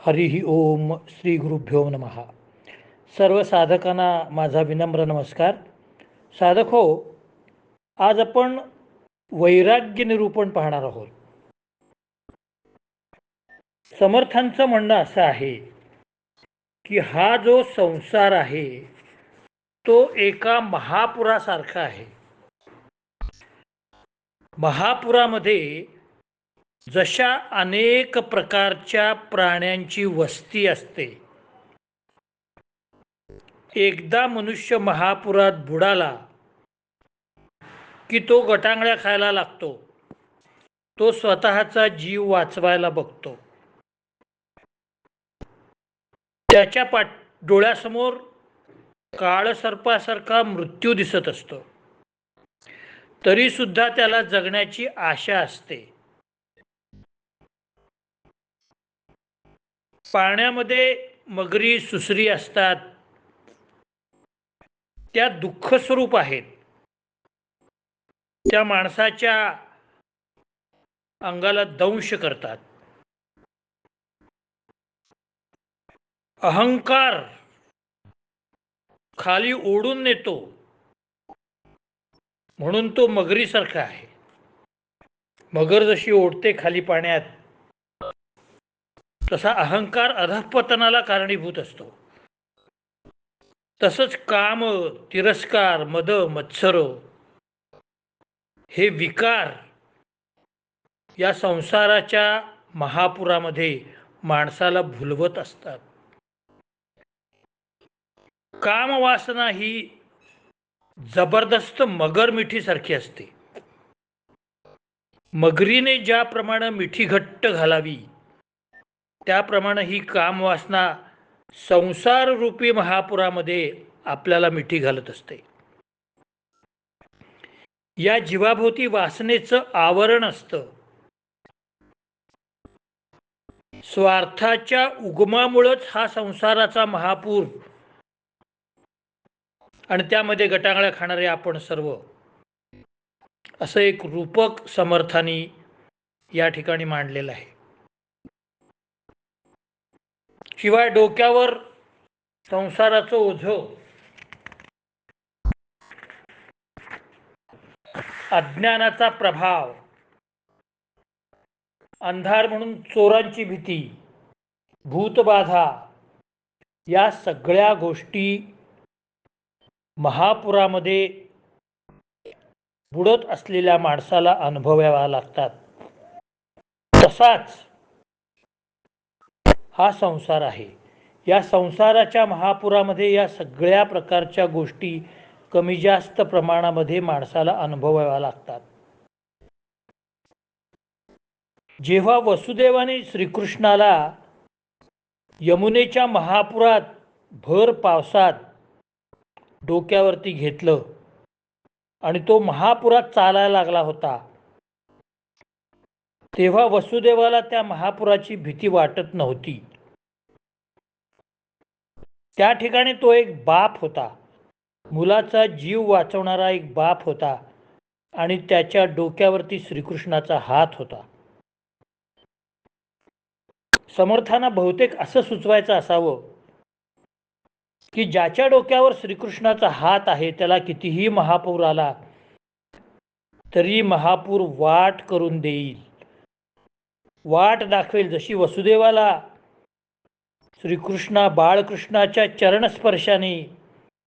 हरिः ओम श्री गुरुभ्यो नमः. सर्व साधकांना माझा विनम्र नमस्कार. साधक हो, आज आपण वैराग्य निरूपण पाहणार आहोत. समर्थांचं म्हणणं असं आहे की हा जो संसार आहे तो एका महापुरासारखा आहे. महापुरामध्ये जशा अनेक प्रकारच्या प्राण्यांची वस्ती असते, एकदा मनुष्य महापुरात बुडाला की तो गटांगळ्या खायला लागतो. तो स्वतःचा जीव वाचवायला बघतो. त्याच्या डोळ्यासमोर काळसर्पासारखा मृत्यू दिसत असतो, तरी सुद्धा त्याला जगण्याची आशा असते. पाण्यामध्ये मगरी सुसरी असतात, त्या दुःख स्वरूप आहेत. त्या माणसाच्या अंगाला दंश करतात. अहंकार खाली ओढून नेतो, म्हणून तो मगरीसारखा आहे. मगर जशी ओढते खाली पाण्यात, तसा अहंकार अधःपतनाला कारणीभूत असतो. तसंच काम, तिरस्कार, मद, मत्सर हे विकार या संसाराच्या महापुरामध्ये माणसाला भुलवत असतात. कामवासना ही जबरदस्त मगर मिठीसारखी असते. मगरीने ज्याप्रमाणे मिठी घट्ट घालावी, त्याप्रमाणे ही कामवासना संसार रूपी महापुरामध्ये आपल्याला मिठी घालत असते. या जीवाभोवती वासनेचं आवरण असतं. स्वार्थाच्या उगमामुळेच हा संसाराचा महापूर आणि त्यामध्ये गटांगळ्या खाणारे आपण सर्व, असं एक रूपक समर्थांनी या ठिकाणी मांडलेलं आहे. शिवाय डोक्यावर संसाराचं ओझं, अज्ञानाचा प्रभाव, अंधार म्हणून चोरांची भीती, भूतबाधा, या सगळ्या गोष्टी महापुरामध्ये बुडत असलेल्या माणसाला अनुभवाव्या लागतात. तसाच हा संसार आहे. या संसाराच्या महापुरामध्ये या सगळ्या प्रकारच्या गोष्टी कमी जास्त प्रमाणामध्ये माणसाला अनुभवाव्या लागतात. जेव्हा वसुदेवाने श्रीकृष्णाला यमुनेच्या महापुरात भर पावसात डोक्यावरती घेतलं आणि तो महापुरात चालायला लागला होता, तेव्हा वसुदेवाला त्या महापुराची भीती वाटत नव्हती. त्या ठिकाणी तो एक बाप होता, मुलाचा जीव वाचवणारा एक बाप होता आणि त्याच्या डोक्यावरती श्रीकृष्णाचा हात होता. समर्थांना बहुतेक असं सुचवायचं असावं की ज्याच्या डोक्यावर श्रीकृष्णाचा हात आहे त्याला कितीही महापूर आला तरी महापूर वाट करून देईल, वाट दाखवेल. जशी वसुदेवाला श्रीकृष्णा बाळकृष्णाच्या चरणस्पर्शाने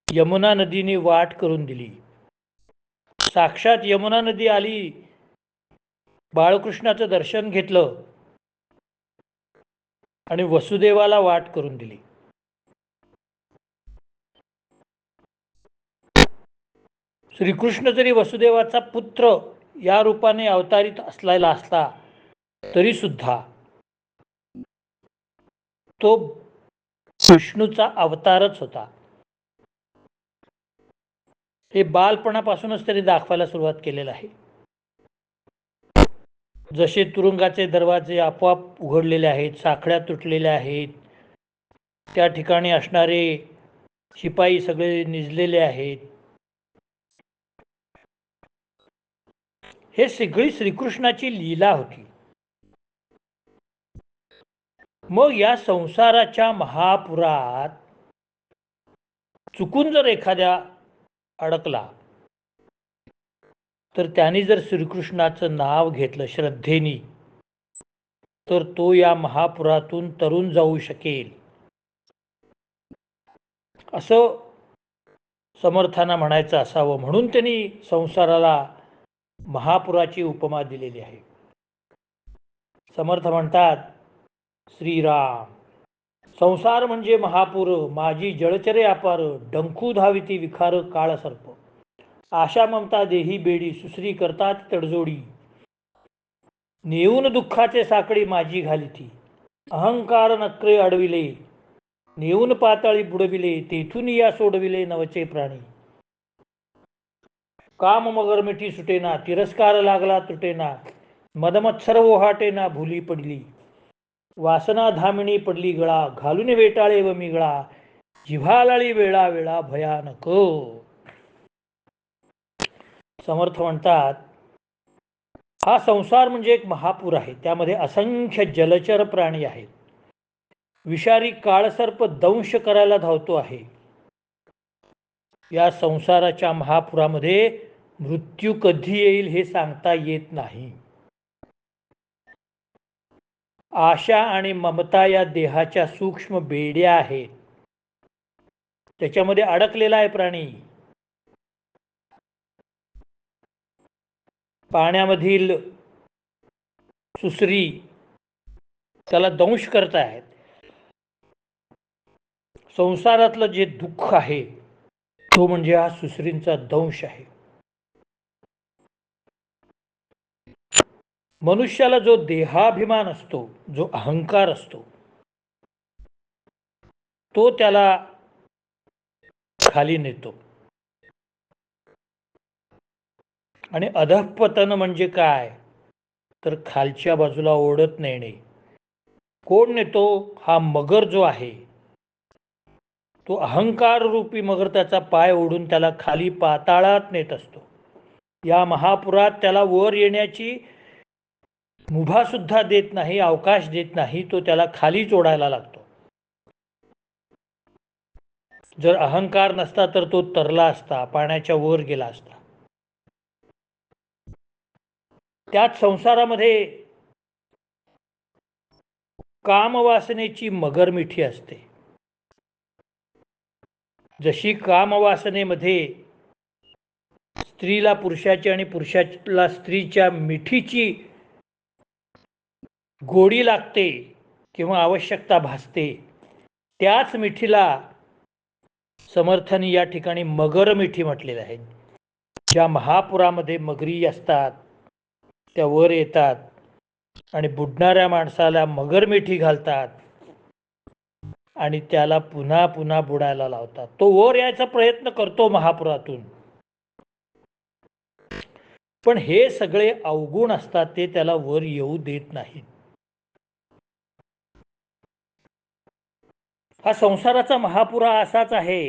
यमुना नदीने वाट करून दिली. साक्षात यमुना नदी आली, बाळकृष्णाचं दर्शन घेतलं आणि वसुदेवाला वाट करून दिली. श्रीकृष्ण जरी वसुदेवाचा पुत्र या रूपाने अवतारित असलेला असला तरी सुद्धा तो विष्णूचा अवतारच होता. हे बालपणापासूनच त्यांनी दाखवायला सुरुवात केलेलं आहे. जसे तुरुंगाचे दरवाजे आपोआप उघडलेले आहेत, साखळ्या तुटलेल्या आहेत, त्या ठिकाणी असणारे शिपाई सगळे निजलेले आहेत, हे सगळी श्रीकृष्णाची लीला होती. मग या संसाराच्या महापुरात चुकून जर एखाद्या अडकला तर त्याने जर श्रीकृष्णाचं नाव घेतलं श्रद्धेनी तर तो या महापुरातून तरून जाऊ शकेल असं समर्थांना म्हणायचं असावं, म्हणून त्यांनी संसाराला महापुराची उपमा दिलेली आहे. समर्थ म्हणतात, श्रीराम संसार म्हणजे महापूर, माझी जळचरे अपार, डंखू धाविती विखार काळ सर्प, आशा ममता देही बेडी, सुसरी करतात तडजोडी, नेऊन दुःखाचे साकडी माझी घालिती, अहंकार नक्रे अडविले, नेऊन पाताळी बुडविले, तेथून या सोडविले नवचे प्राणी, काम मगर मिठी सुटेना, तिरस्कार लागला तुटेना, मदमत्सर ओहाटेना, भुली पडली, वासना धामिणी पडली गळा, घालून वेटाळे व मिगळा, जिव्हालाळी वेळा वेळा भयानक. समर्थ म्हणतात, हा संसार म्हणजे एक महापूर आहे, त्यामध्ये असंख्य जलचर प्राणी आहेत, विषारी काळसर्प दंश करायला धावतो आहे. या संसाराच्या महापुरामध्ये मृत्यू कधी येईल हे सांगता येत नाही. आशा आणि ममता या देहाच्या सूक्ष्म बेड्या आहेत, त्याच्यामध्ये अडकलेला आहे प्राणी. पाण्यामधील सुसरी त्याला दंश करतायत. संसारातलं जे दुःख आहे तो म्हणजे हा सुसरींचा दंश आहे. मनुष्याला जो देहाभिमान असतो, जो अहंकार असतो, तो त्याला खाली नेतो. आणि अधःपतन म्हणजे काय, तर खालच्या बाजूला ओढत नेणे. कोण नेतो? हा मगर जो आहे तो अहंकार रूपी मगर त्याचा पाय ओढून त्याला खाली पाताळात नेत असतो. या महापुरात त्याला वर येण्याची मुभा सुद्धा देत नाही, अवकाश देत नाही, तो त्याला खाली ओढायला लागतो. जर अहंकार नसता तर तो तरला असता, पाण्याच्या वर गेला असता. त्याच संसारामध्ये कामवासनेची मगर मिठी असते. जशी कामवासनेमध्ये स्त्रीला पुरुषाची आणि पुरुषाला स्त्रीच्या मिठीची गोडी लागते किंवा आवश्यकता भासते, त्याच मिठीला समर्थांनी या ठिकाणी मगर मिठी म्हटलेलं आहे. ज्या महापुरामध्ये मगरी असतात त्या वर येतात आणि बुडणाऱ्या माणसाला मगर मिठी घालतात आणि त्याला पुन्हा पुन्हा बुडायला लावतात. तो वर यायचा प्रयत्न करतो महापुरातून, पण हे सगळे अवगुण असतात, ते त्याला वर येऊ देत नाहीत. हा संसाराचा महापुरा असाच आहे.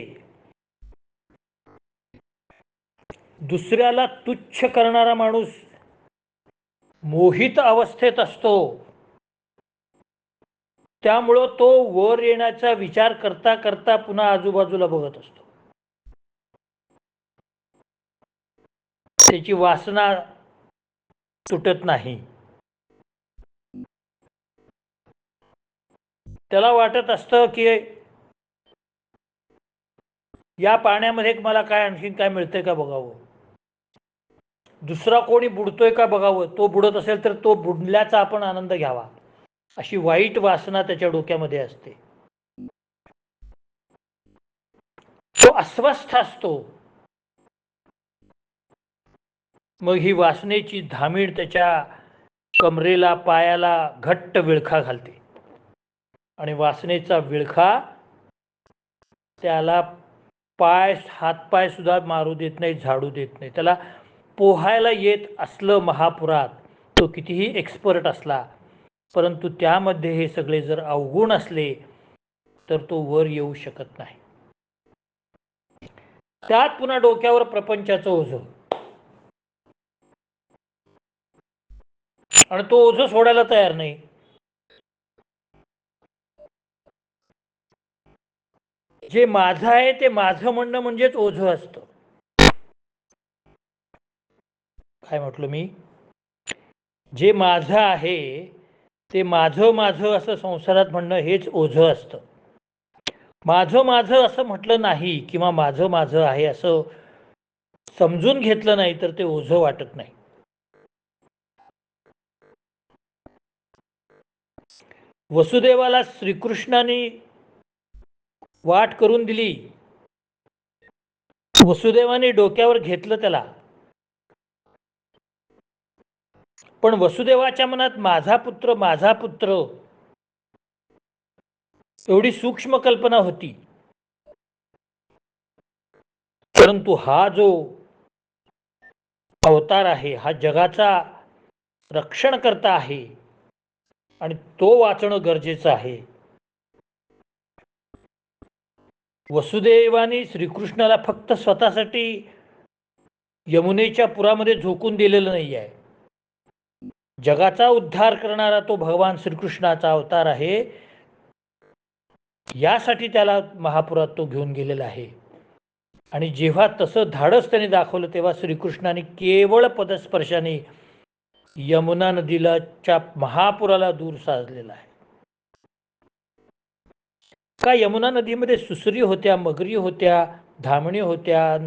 दुसऱ्याला तुच्छ करणारा माणूस मोहित अवस्थेत असतो, त्यामुळं तो वर येण्याचा विचार करता करता पुन्हा आजूबाजूला बघत असतो. त्याची वासना तुटत नाही. त्याला वाटत असतं की या पाण्यामध्ये मला काय आणखीन काय मिळतंय का बघावं, दुसरा कोणी बुडतोय का बघावं, तो बुडत असेल तर तो बुडल्याचा आपण आनंद घ्यावा, अशी वाईट वासना त्याच्या डोक्यामध्ये असते. तो अस्वस्थ असतो. मग ही वासनेची धामीड त्याच्या कमरेला पायाला घट्ट विळखा घालते आणि वासनेचा विळखा त्याला पाय हातपाय सुद्धा मारू देत नाही, झाडू देत नाही. त्याला पोहायला येत असलं महापुरात, तो कितीही एक्सपर्ट असला, परंतु त्यामध्ये हे सगळे जर अवगुण असले तर तो वर येऊ शकत नाही. त्यात पुन्हा डोक्यावर प्रपंचाचं ओझं, आणि तो ओझं सोडायला तयार नाही. जे माझं आहे ते माझं म्हणणं म्हणजेच ओझं असतं. काय म्हटलं मी? जे माझं आहे ते माझं माझं असं संसारात म्हणणं हेच ओझं असतं. माझं माझं असं म्हटलं नाही किंवा माझं माझं आहे असं समजून घेतलं नाही तर ते ओझं वाटत नाही. वसुदेवाला श्रीकृष्णाने वाट करून दिली. वसुदेवाने डोक्यावर घेतलं त्याला. पण वसुदेवाच्या मनात माझा पुत्र माझा पुत्र एवढी सूक्ष्म कल्पना होती. परंतु हा जो अवतार आहे हा जगाचा रक्षण करता आहे आणि तो वाचणं गरजेचं आहे. वसुदेवाने श्रीकृष्णाला फक्त स्वतःसाठी यमुनेच्या पुरामध्ये झोकून दिलेलं नाही आहे. जगाचा उद्धार करणारा तो भगवान श्रीकृष्णाचा अवतार आहे. यासाठी त्याला महापुरात तो घेऊन गेलेला आहे. आणि जेव्हा तसं धाडस त्याने दाखवलं तेव्हा श्रीकृष्णाने केवळ पदस्पर्शाने यमुना नदीच्या महापुराला दूर साधलेला आहे. का यमुना नदीमध्ये सुसरी होत्या, मगरी होत्या, धामणी होत्या,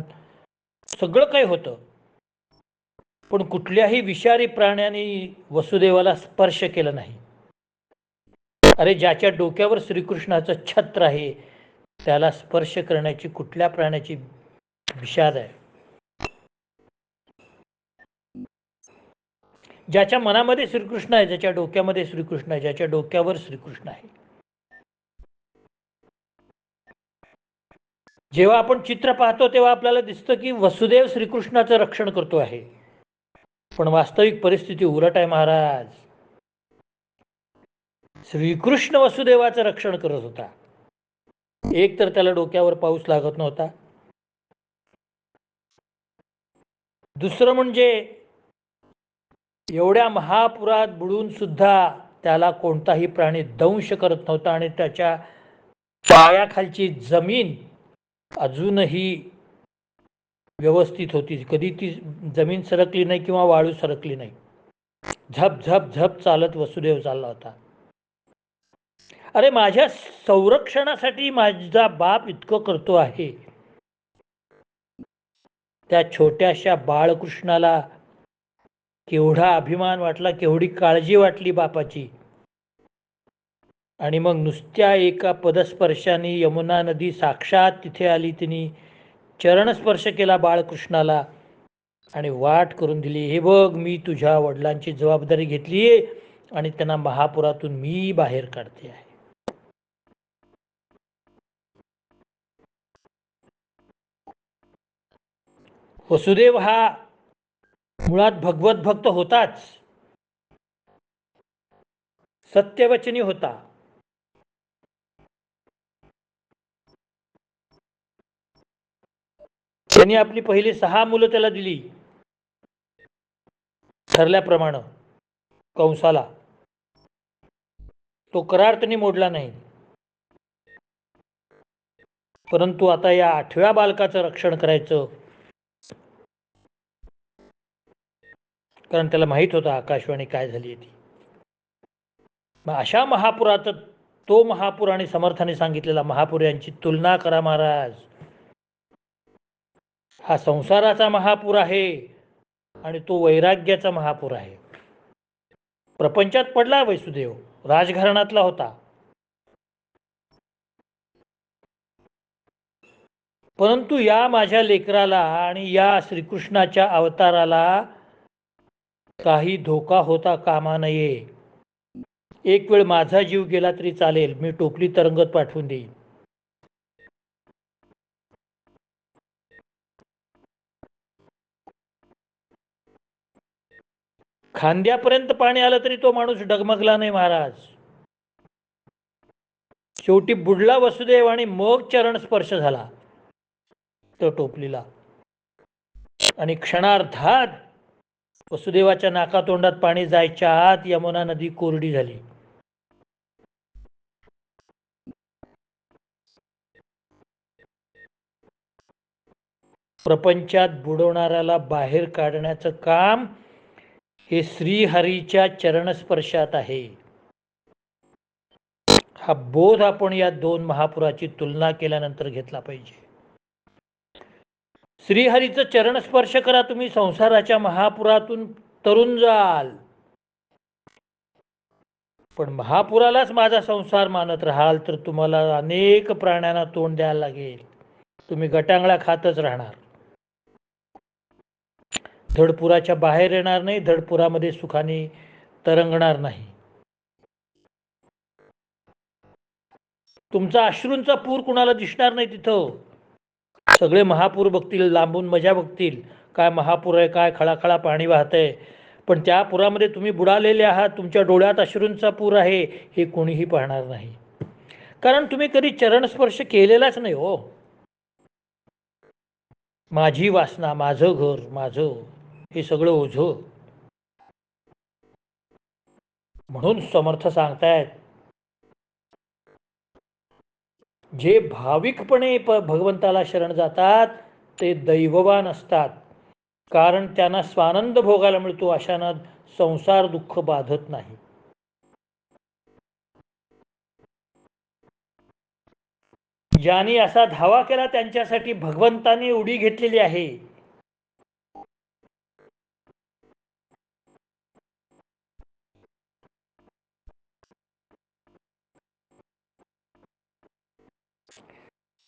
सगळं काही होतं. पण कुठल्याही विषारी प्राण्याने वसुदेवाला स्पर्श केला नाही. अरे ज्याच्या डोक्यावर श्रीकृष्णाचं छत्र आहे त्याला स्पर्श करण्याची कुठल्या प्राण्याची विषाद आहे? ज्याच्या मनामध्ये श्रीकृष्ण आहे, ज्याच्या डोक्यामध्ये श्रीकृष्ण आहे, ज्याच्या डोक्यावर श्रीकृष्ण आहे. जेव्हा आपण चित्र पाहतो तेव्हा आपल्याला दिसतं की वसुदेव श्रीकृष्णाचं रक्षण करतो आहे. पण वास्तविक परिस्थिती उलट आहे महाराज. श्रीकृष्ण वसुदेवाचं रक्षण करत होता. एक तर त्याला डोक्यावर पाऊस लागत नव्हता. दुसरं म्हणजे एवढ्या महापुरात बुडून सुद्धा त्याला कोणताही प्राणी दंश करत नव्हता आणि त्याच्या पायाखालची जमीन अजूनही व्यवस्थित होती. कधी ती जमीन सरकली नाही किंवा वाळू सरकली नाही. झप झप झप चालत वसुदेव चालला होता. अरे माझ्या संरक्षणासाठी माझा बाप इतकं करतो आहे, त्या छोट्याशा बाळकृष्णाला केवढा अभिमान वाटला, केवढी काळजी वाटली बापाची. आणि मग नुसत्या एका पदस्पर्शाने यमुना नदी साक्षात तिथे आली. तिने चरणस्पर्श केला बाळकृष्णाला आणि वाट करून दिली. हे बघ मी तुझ्या वडिलांची जबाबदारी घेतली आणि त्यांना महापुरातून मी बाहेर काढते आहे. वसुदेव हा मुळात भगवत भक्त होताच, सत्यवचनी होता. त्यांनी आपली पहिली 6 मुलं त्याला दिली ठरल्याप्रमाणे कंसाला. तो करार त्यांनी मोडला नाही. परंतु आता या 8व्या बालकाचं रक्षण करायचं, कारण त्याला माहित होता आकाशवाणी काय झाली ती. मग अशा महापुरात तो महापूर आणि समर्थाने सांगितलेला महापूर यांची तुलना करा महाराज. हा संसाराचा महापूर आहे आणि तो वैराग्याचा महापूर आहे. प्रपंचात पडला वसुदेव, राजघराण्यातला होता, परंतु या माझ्या लेकराला आणि या श्रीकृष्णाच्या अवताराला काही धोका होता कामा नये. एक वेळ माझा जीव गेला तरी चालेल, मी टोपली तरंगत पाठवून देईन. खांद्यापर्यंत पाणी आलं तरी तो माणूस डगमगला नाही महाराज. शेवटी बुडला वसुदेव आणि मग चरण स्पर्श झाला तो टोपलीला आणि क्षणार्धात वसुदेवाच्या नाकातोंडात पाणी जायच्या आत यमुना नदी कोरडी झाली. प्रपंचात बुडवणाऱ्याला बाहेर काढण्याचं काम हे श्रीहरीच्या चरणस्पर्शात आहे. हा बोध आपण या दोन महापुराची तुलना केल्यानंतर घेतला पाहिजे. श्रीहरीचं चरणस्पर्श करा, तुम्ही संसाराच्या महापुरातून तरुण जाल. पण महापुरालाच माझा संसार मानत राहाल तर तुम्हाला अनेक प्राण्यांना तोंड द्यायला लागेल. तुम्ही गटांगळा खातच राहणार. धडपुराच्या बाहेर येणार नाही, धडपुरामध्ये सुखाने तरंगणार नाही. तुमचा अश्रूंचा पूर कुणाला दिसणार नाही तिथं. सगळे महापूर बघतील, लांबून मजा बघतील, काय महापूर आहे, काय खळाखळा पाणी वाहतंय. पण त्या पुरामध्ये तुम्ही बुडालेले आहात, तुमच्या डोळ्यात अश्रूंचा पूर आहे, हे कोणीही पाहणार नाही. कारण तुम्ही कधी चरणस्पर्श केलेलाच नाही हो. माझी वासना, माझं घर, माझं हे सगळं ओझं. म्हणून समर्थ सांगतायत, जे भाविकपणे भगवंताला शरण जातात ते दैववान असतात. कारण त्यांना स्वानंद भोगायला मिळतो, अशांना संसार दुःख बाधत नाही. ज्यांनी असा धावा केला त्यांच्यासाठी भगवंताने उडी घेतलेली आहे.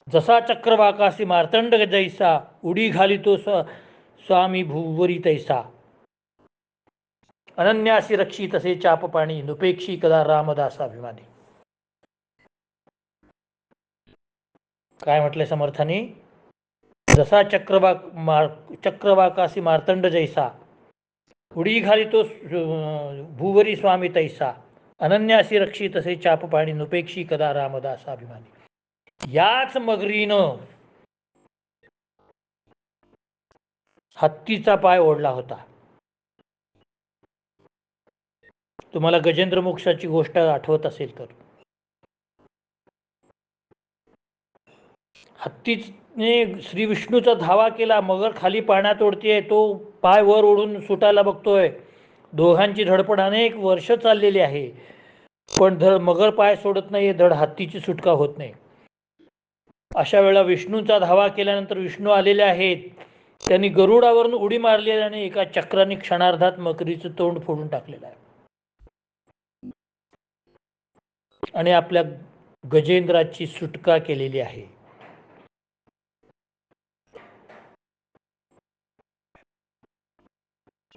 जसा चक्रवाकासी मार्तंड जैसा, उडी घालितो स्वामी भुवरी तैसा. अनन्यासी रक्षी तसे चाप पाणी, नुपेक्षी कदा रामदासाभिमानी. काय म्हटले समर्थानी? जसा चक्रवाकासी मार्तंड जैसा, उडी घालितो भुवरी स्वामी तैसा. अनन्यासी रक्षी तसे चाप पाणी, नुपेक्षी कदा रामदासाभिमानी. याच मगरीनं हत्तीचा पाय ओढला होता. तुम्हाला गजेंद्र मोक्षाची गोष्ट आठवत असेल तर, हत्तीने श्री विष्णूचा धावा केला, मगर खाली पाण्यात ओढतीये, तो पाय वर ओढून सुटायला बघतोय. दोघांची धडपड अनेक वर्ष चाललेली आहे, पण मगर पाय सोडत नाही, धड हत्तीची सुटका होत नाही. अशा वेळा विष्णूचा धावा केल्यानंतर विष्णू आलेले आहेत. त्यांनी गरुडावरून उडी मारलेली आणि एका चक्राने क्षणार्धात मगरीचं तोंड फोडून टाकलेलं आहे आणि आपल्या गजेंद्राची सुटका केलेली आहे.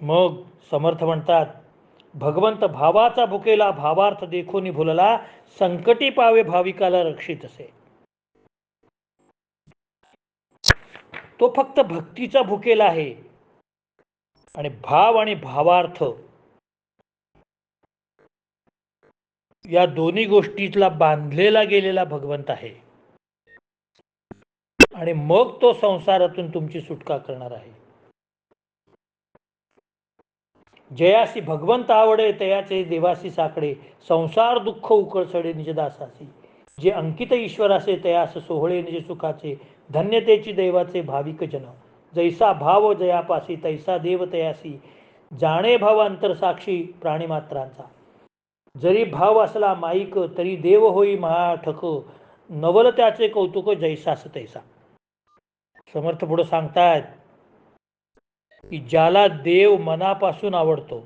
मग समर्थ म्हणतात, भगवंत भावाचा भुकेला भावार्थ देखोनी भुलला, संकटी पावे भाविकाला रक्षित असे. तो फक्त भक्तीचा भुकेला आहे आणि भाव आणि भावार्थ या दोन्ही गोष्टीतला बांधलेला गेलेला भगवंत आहे. आणि मग तो संसारातून तुमची सुटका करणार आहे. जयासी भगवंत आवडे तयाचे देवासी साकडे, संसार दुःख उकळसडे निजदासासी. जे अंकित ईश्वरासे तयास सोहळे निज सुखाचे, धन्यतेची दैवाचे भाविक जन. जैसा भाव जयापासी तैसा देव तयासी, जाणे भाव अंतरसाक्षी प्राणीमात्रांचा. जरी भाव असला माईक तरी देव होई महाठक, नवल त्याचे कौतुक जैसास तैसा. समर्थ पुढे सांगतायत की ज्याला देव मनापासून आवडतो,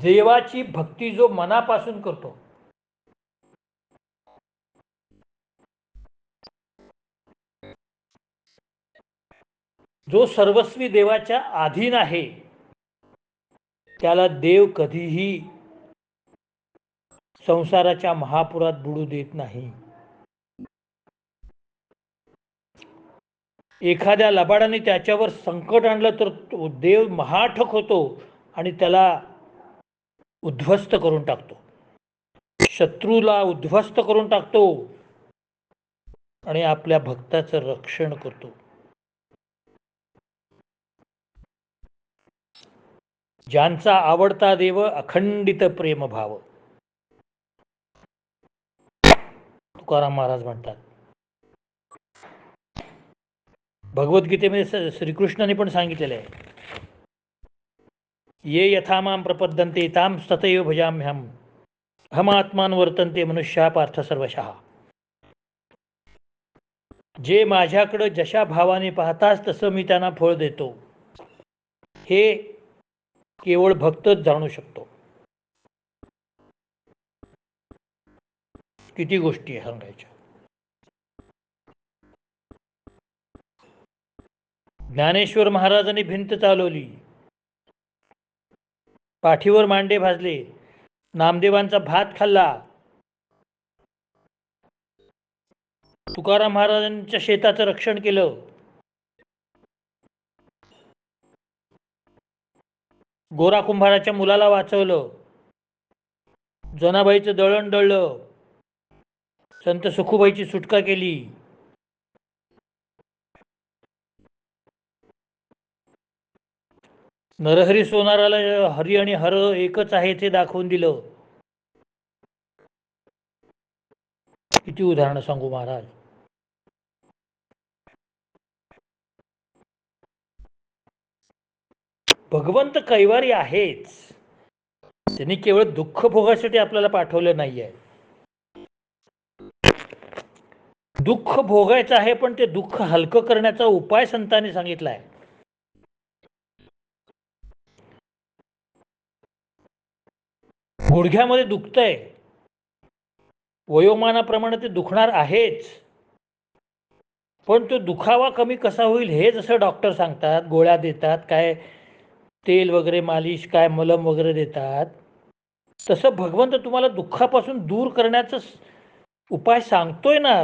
देवाची भक्ती जो मनापासून करतो, जो सर्वस्वी देवाच्या अधीन आहे, त्याला देव कधीही संसाराच्या महापुरात बुडू देत नाही. एखाद्या लबाडाने त्याच्यावर संकट आणलं तर तो देव महाठक होतो आणि त्याला उद्ध्वस्त करून टाकतो, शत्रूला उद्ध्वस्त करून टाकतो आणि आपल्या भक्ताचं रक्षण करतो. ज्यांचा आवडता देव अखंडित प्रेमभाव. तुकाराम महाराज म्हणतात. भगवद्गीतेमध्ये श्रीकृष्णाने पण सांगितलेलं आहे, ये यथा मां प्रपद्यन्ते तां तथैव भजाम्यहम् अहमात्मान वर्तन्ते मनुष्या पार्थ सर्वशः. जे माझ्याकडे जशा भावाने पाहताच तसं मी त्यांना फळ देतो, हे केवळ भक्तच जाणू शकतो. किती गोष्टी सांगायच्या. ज्ञानेश्वर महाराजांनी भिंत चालवली, पाठीवर मांडे भाजले, नामदेवांचा भात खाल्ला, तुकाराम महाराजांच्या शेताचं रक्षण केलं, गोरा कुंभाराच्या मुलाला वाचवलं, जनाबाईचं दळण दळलं, संत सुखुबाईची सुटका केली. नरहरी सोनाराला हरी आणि हर एकच आहे ते दाखवून दिलं. किती उदाहरणं सांगू महाराज. भगवंत कैवारी आहेच, त्यांनी केवळ दुःख भोगासाठी आपल्याला पाठवलं नाहीये. दुःख भोगायचं आहे, पण ते दुःख हलकं करण्याचा उपाय संतांनी सांगितलाय. गुडघ्यामध्ये दुखतंय, वयोमानाप्रमाणे ते दुखणार आहेच, पण तो दुखावा कमी कसा होईल हे जसं डॉक्टर सांगतात, गोळ्या देतात, काय तेल वगैरे मालिश, काय मलम वगैरे देतात, तसं भगवंत तुम्हाला दुःखापासून दूर करण्याचा उपाय सांगतोय ना.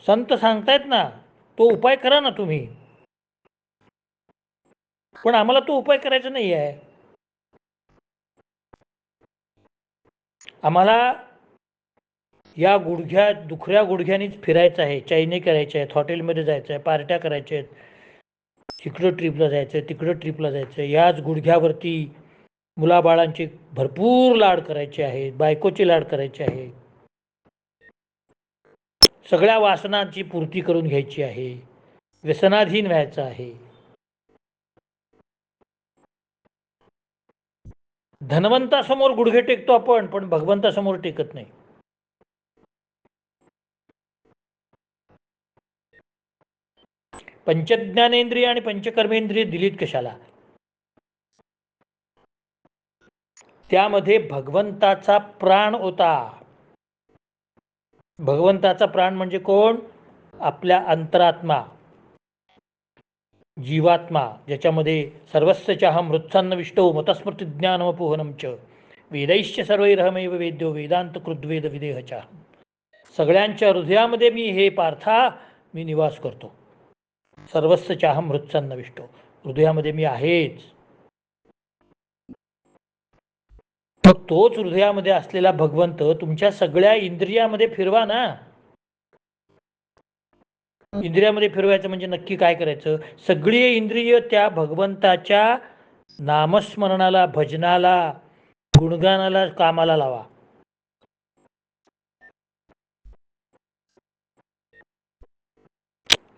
संत सांगतायत ना, तो उपाय करा ना तुम्ही. पण आम्हाला तो उपाय करायचा नाही आहे. आम्हाला या दुखऱ्या गुडघ्यानीच फिरायचं आहे, चैनी करायचे आहेत, हॉटेलमध्ये जायचं आहे, पार्ट्या करायच्या आहेत, इकडं ट्रिपला जायचं आहे, तिकडं ट्रिपला जायचं आहे. याच गुडघ्यावरती मुलाबाळांची भरपूर लाड करायचे आहेत, बायकोची लाड करायची आहे, सगळ्या वासनांची पूर्ती करून घ्यायची आहे, व्यसनाधीन व्हायचं आहे. धनवंतासमोर गुडघे टेकतो आपण, पण भगवंतासमोर टेकत नाही. पंचज्ञानेंद्रिय आणि पंचकर्मेंद्रिय दिलीत कशाला? त्यामध्ये भगवंताचा प्राण होता. भगवंताचा प्राण म्हणजे कोण? आपल्या अंतरात्मा, जीवात्मा, ज्याच्यामध्ये सर्वस्वचाहं मृत्सन्नविष्टो मतस्मृती ज्ञानमपोहनम च वेदैश्च सर्वैरहमेव वेद्यो वेदांत कृद्वेद विदेहचा. सगळ्यांच्या हृदयामध्ये मी हे पार्था मी निवास करतो. सर्वस्वचाहं मृत्सन्नविष्टो, हृदयामध्ये मी आहेच. मग तोच हृदयामध्ये असलेला भगवंत तुमच्या सगळ्या इंद्रियामध्ये फिरवा ना. इंद्रियामध्ये फिरवायचं म्हणजे नक्की काय करायचं? सगळी इंद्रिय त्या भगवंताच्या नामस्मरणाला, भजनाला, गुणगानाला, कामाला लावा.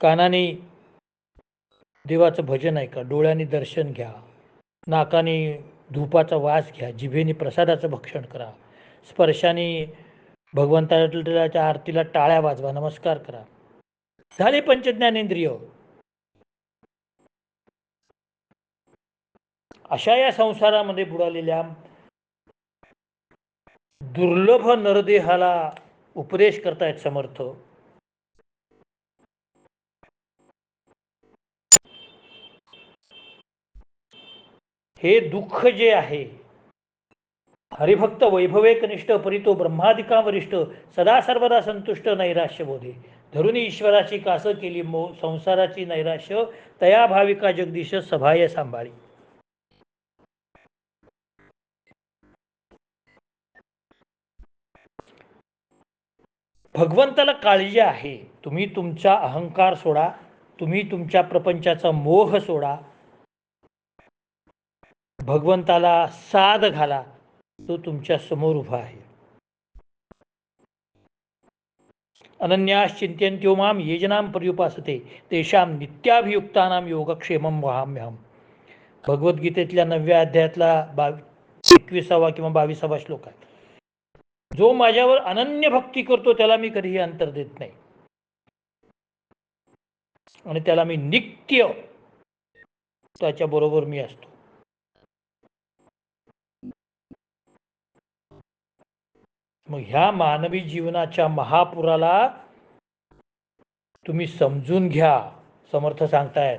कानाने देवाचं भजन ऐका, डोळ्यांनी दर्शन घ्या, नाकाने धूपाचा वास घ्या, जिभेने प्रसादाचं भक्षण करा, स्पर्शाने भगवंताच्या आरतीला टाळ्या वाजवा, नमस्कार करा. झाले पंचज्ञानेंद्रिय. अशा या संसारामध्ये बुडालेल्या दुर्लभ नरदेहाला उपदेश करतायत समर्थ. हे दुःख जे आहे, हरिभक्त वैभवेकनिष्ठ परितो ब्रह्मादिका वरिष्ठ सदा सर्वदा संतुष्ट नैराश्य बोधे धरुणी ईश्वराची कास केली संसाराची नैराश्य तया भाविका जगदीश सभाय सांभाळी. भगवंताला काळजी आहे. तुम्ही तुमचा अहंकार सोडा, तुम्ही तुमच्या प्रपंचाचा मोह सोडा, भगवंताला साद घाला, तो तुमच्या समोर उभा आहे. अनन्यास चिंत्यन्त्यो माम ये जनाम पर्युपासते तेषाम नित्याभियुक्तानाम योगक्षेमम वहाम्यहम. भगवद्गीतेतल्या 9व्या अध्यायातला 21वा किंवा 22वा श्लोक आहे. जो माझ्यावर अनन्य भक्ती करतो त्याला मी कधीही अंतर देत नाही आणि त्याला मी नित्य त्याच्याबरोबर मी असतो. मग ह्या मानवी जीवनाच्या महापुराला तुम्ही समजून घ्या. समर्थ सांगतायत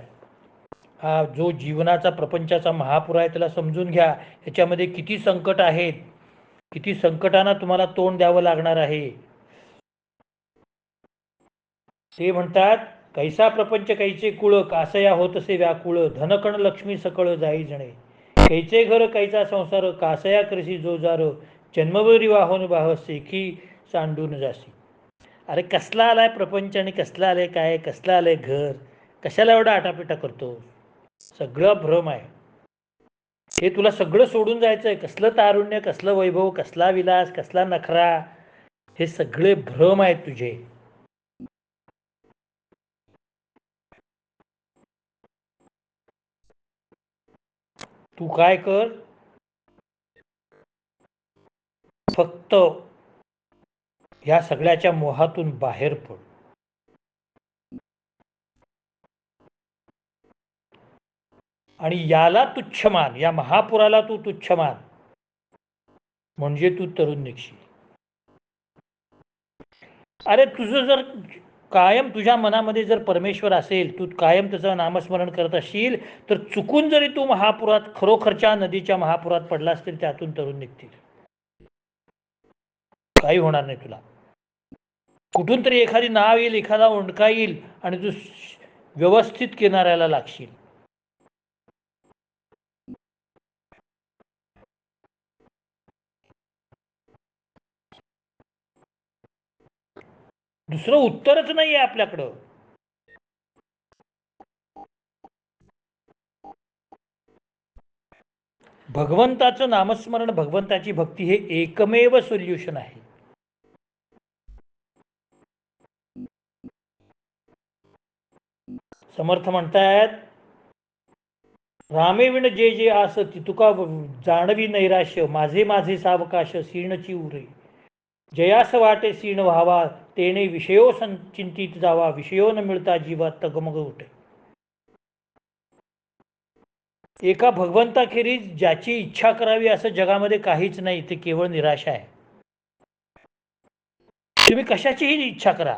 हा जो जीवनाचा प्रपंचाचा महापूर आहे त्याला समजून घ्या. याच्यामध्ये किती संकट आहेत, किती संकटांना तुम्हाला तोंड द्यावं लागणार आहे. ते म्हणतात कैसा प्रपंच कैचे कुळ कासया होतसे व्याकुळ धनकण लक्ष्मी सकळ जाई जणे कैचे घर कैचा संसार कासया करसी जो जार जन्मभरी वाहून वाह सेखी सांडून जासी. अरे कसला आलाय प्रपंच आणि कसला आलंय काय, कसला आलंय घर, कशाला एवढा आटापिटा करतो. सगळं भ्रम आहे. हे तुला सगळं सोडून जायचं आहे. कसलं तारुण्य, कसलं वैभव, कसला विलास, कसला नखरा, हे सगळे भ्रम आहेत तुझे. तू काय कर, फक्त ह्या सगळ्याच्या मोहातून बाहेर पड. आणि याला तुच्छ मान, या महापुराला तू तुच्छ मान, म्हणजे तू तरुण निघशील. अरे तुझं जर कायम तुझ्या मनामध्ये जर परमेश्वर असेल, तू कायम त्याचं नामस्मरण करत असशील, तर चुकून जरी तू महापुरात खरोखरच्या नदीच्या महापुरात पडला असतील, त्यातून तरुण निघतील. काही होणार नाही तुला. कुठून तरी एखादी नाव येईल, एखादा ओंडका येईल आणि तू व्यवस्थित किनाऱ्याला लागशील. दुसरं उत्तरच नाही आहे आपल्याकडं. भगवंताचं नामस्मरण, भगवंताची भक्ती हे एकमेव सोल्युशन आहे. समर्थ म्हणतायत रामेविण जे जे आस तुका जाणवी नैराश्य माझे माझे सावकाश सीणची उरे जयास वाटे सीण व्हावा तेने विषयो संचिंतित जावा विषयो न मिळता जीवात तगमग उठे. एका भगवंताखेरीज ज्याची इच्छा करावी असं जगामध्ये काहीच नाही, ते केवळ निराशा आहे. तुम्ही कशाचीही इच्छा करा,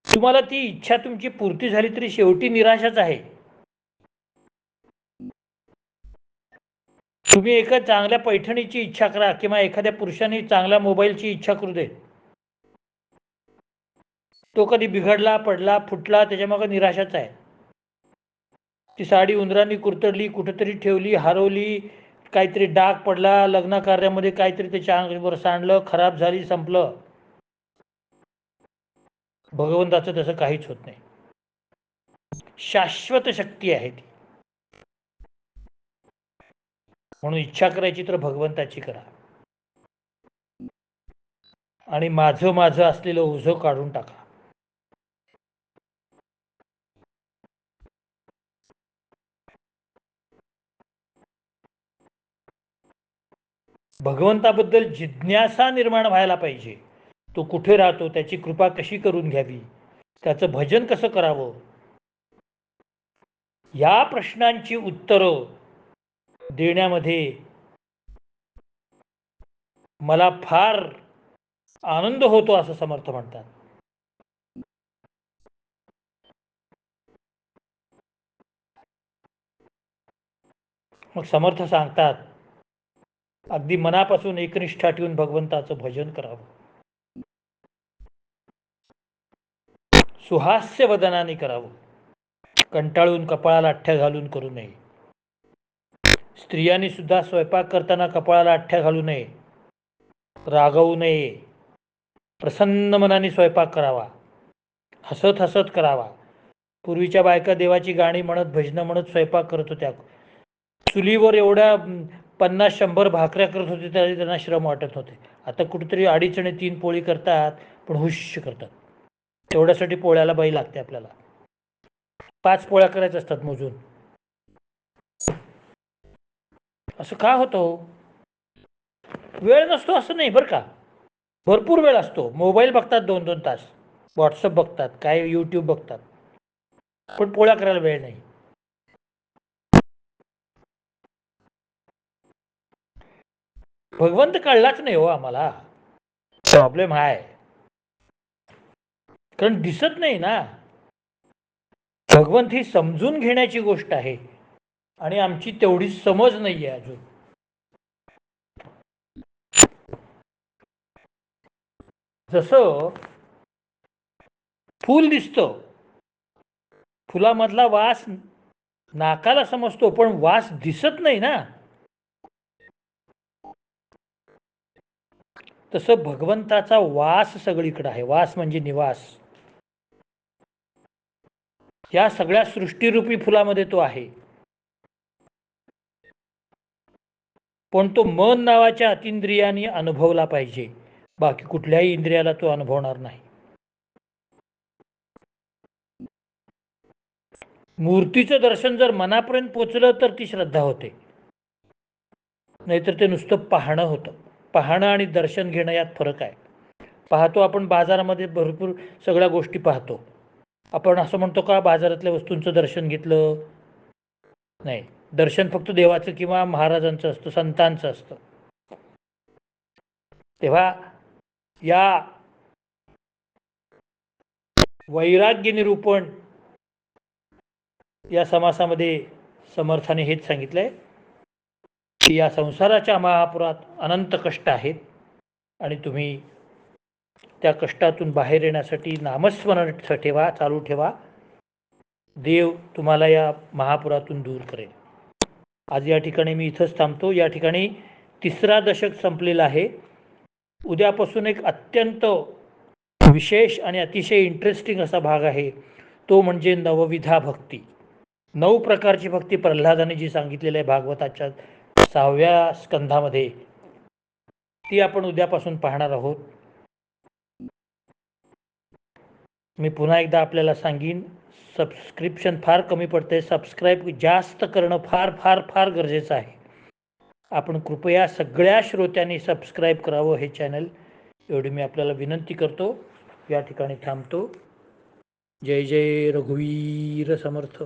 तुम्हाला ती इच्छा तुमची पूर्ती झाली तरी शेवटी निराशाच आहे. तुम्ही एका चांगल्या पैठणीची इच्छा करा किंवा एखाद्या पुरुषाने चांगल्या मोबाईलची इच्छा करू दे, तो कधी बिघडला, पडला, फुटला, त्याच्यामागे निराशाच आहे. ती साडी उंदरांनी कुरतडली, कुठेतरी ठेवली, हरवली, काहीतरी डाग पडला, लग्न कार्यामध्ये काहीतरी त्याच्या अंगावर सांडलं, खराब झाली, संपलं. भगवंताचं तसं काहीच होत नाही. शाश्वत शक्ती आहे ती. म्हणून इच्छा करायची तर भगवंताची करा आणि माझं माझं असलेलं ओझं काढून टाका. भगवंताबद्दल जिज्ञासा निर्माण व्हायला पाहिजे. तो कुठे राहतो, त्याची कृपा कशी करून घ्यावी, त्याचं भजन कसं करावं, या प्रश्नांची उत्तरं देण्यामध्ये मला फार आनंद होतो असं समर्थ म्हणतात. मग समर्थ सांगतात अगदी मनापासून एकनिष्ठा ठेवून भगवंताचं भजन करावं. सुहास्य वदनाने करावं. कंटाळून कपाळाला अठ्ठ्या घालून करू नये. स्त्रियांनी सुद्धा स्वयंपाक करताना कपाळाला अठ्ठ्या घालू नये, रागवू नये. प्रसन्न मनाने स्वयंपाक करावा, हसत हसत करावा. पूर्वीच्या बायका देवाची गाणी म्हणत, भजनं म्हणत स्वयंपाक करत होत्या. चुलीवर एवढ्या 50-100 भाकऱ्या करत होते तरी त्यांना श्रम वाटत होते. आता कुठेतरी 2.5 आणि 3 पोळी करतात, पण हुश्श करतात. तेवढ्यासाठी पोळ्याला बाई लागते आपल्याला. 5 पोळ्या करायच्या असतात मोजून. असं का होतं हो? वेळ नसतो असं नाही बरं का. भरपूर वेळ असतो. मोबाईल बघतात 2-2 तास. व्हॉट्सअप बघतात, काय यूट्यूब बघतात. पण पोळ्या करायला वेळ नाही. भगवंत कळलाच नाही हो आम्हाला. प्रॉब्लेम हा आहे. कारण दिसत नाही ना. भगवंत ही समजून घेण्याची गोष्ट आहे आणि आमची तेवढी समज नाही आहे अजून. जसं फूल दिसतं, फुलामधला वास नाकाला समजतो, पण वास दिसत नाही ना. तसं भगवंताचा वास सगळीकडे आहे. वास म्हणजे निवास. या सगळ्या सृष्टीरूपी फुलामध्ये तो आहे. पण तो मन नावाच्या अतिंद्रियाने अनुभवला पाहिजे. बाकी कुठल्याही इंद्रियाला तो अनुभवणार नाही. मूर्तीचं दर्शन जर मनापर्यंत पोचलं तर ती श्रद्धा होते, नाहीतर ते नुसतं पाहणं होतं. पाहणं आणि दर्शन घेणं यात फरक आहे. पाहतो आपण बाजारामध्ये भरपूर सगळ्या गोष्टी पाहतो. आपण असं म्हणतो का बाजारातल्या वस्तूंचं दर्शन घेतलं? नाही. दर्शन फक्त देवाचं किंवा महाराजांचं असतं, संतांचं असतं. तेव्हा या वैराग्य निरूपण या समासामध्ये समर्थाने हेच सांगितलंय की या संसाराच्या महापुरात अनंत कष्ट आहेत आणि तुम्ही त्या कष्टातून बाहेर येण्यासाठी नामस्मरण ठेवा, चालू ठेवा. देव तुम्हाला या महापुरातून दूर करेल. आज या ठिकाणी मी इथंच थांबतो. या ठिकाणी 3रा दशक संपलेला आहे. उद्यापासून एक अत्यंत विशेष आणि अतिशय इंटरेस्टिंग असा भाग आहे, तो म्हणजे नवविधा भक्ती. 9 प्रकारची भक्ती प्रल्हादाने जी सांगितलेली आहे भागवताच्या 6व्या स्कंधामध्ये, ती आपण उद्यापासून पाहणार आहोत. मी पुन्हा एकदा आपल्याला सांगीन, सबस्क्रिप्शन फार कमी पडते. सबस्क्राईब जास्त करणं फार फार फार गरजेचं आहे. आपण कृपया सगळ्या श्रोत्यांनी सबस्क्राईब करावं हे चॅनल, एवढी मी आपल्याला विनंती करतो. या ठिकाणी थांबतो. जय जय रघुवीर समर्थ.